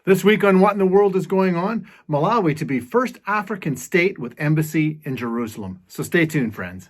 This week on What in the World is Going On, Malawi to be first African state with embassy in Jerusalem. So stay tuned, friends.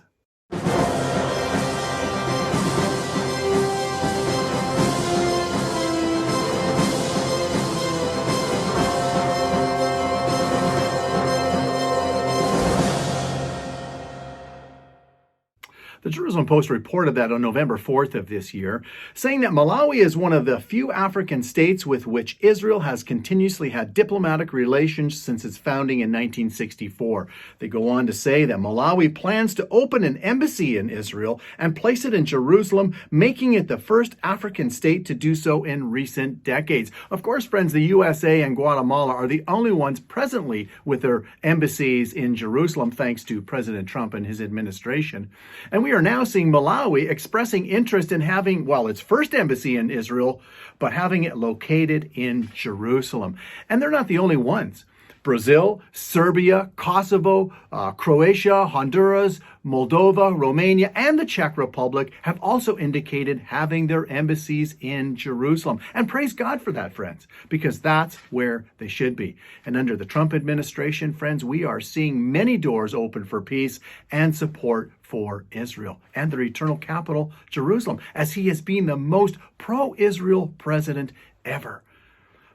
The Jerusalem Post reported that on November 4th of this year, saying that Malawi is one of the few African states with which Israel has continuously had diplomatic relations since its founding in 1964. They go on to say that Malawi plans to open an embassy in Israel and place it in Jerusalem, making it the first African state to do so in recent decades. Of course, friends, the USA and Guatemala are the only ones presently with their embassies in Jerusalem, thanks to President Trump and his administration. And we are now seeing Malawi expressing interest in having, its first embassy in Israel, but having it located in Jerusalem. And they're not the only ones. Brazil, Serbia, Kosovo, Croatia, Honduras, Moldova, Romania, and the Czech Republic have also indicated having their embassies in Jerusalem. And praise God for that, friends, because that's where they should be. And under the Trump administration, friends, we are seeing many doors open for peace and support for Israel and their eternal capital, Jerusalem, as he has been the most pro-Israel president ever.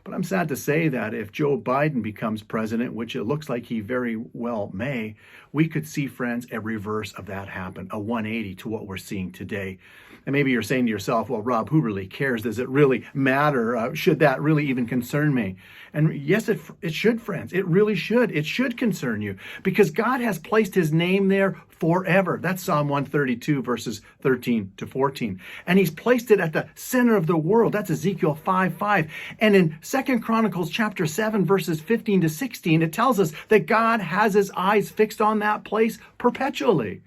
But I'm sad to say that if Joe Biden becomes president, which it looks like he very well may, we could see, friends, a reverse of that happen, a 180 to what we're seeing today. And maybe you're saying to yourself, well, Rob, who really cares? Does it really matter? Should that really even concern me? And yes, it should, friends. It really should. It should concern you because God has placed his name there forever. That's Psalm 132, verses 13 to 14. And he's placed it at the center of the world. That's Ezekiel 5:5. And in 2 Chronicles chapter 7, verses 15 to 16, it tells us that God has his eyes fixed on that place perpetually.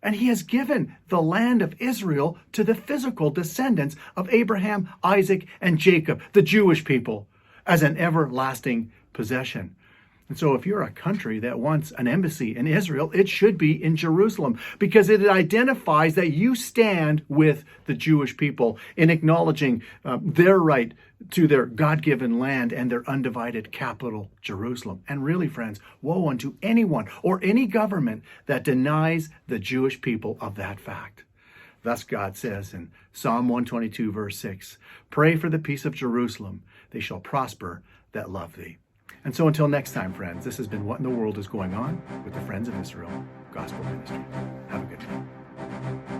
And he has given the land of Israel to the physical descendants of Abraham, Isaac, and Jacob, the Jewish people, as an everlasting possession. And so if you're a country that wants an embassy in Israel, it should be in Jerusalem because it identifies that you stand with the Jewish people in acknowledging their right to their God-given land and their undivided capital, Jerusalem. And really, friends, woe unto anyone or any government that denies the Jewish people of that fact. Thus God says in Psalm 122, verse 6, "Pray for the peace of Jerusalem. They shall prosper that love thee." And so until next time, friends, this has been What in the World is Going On with the Friends of Israel Gospel Ministry. Have a good day.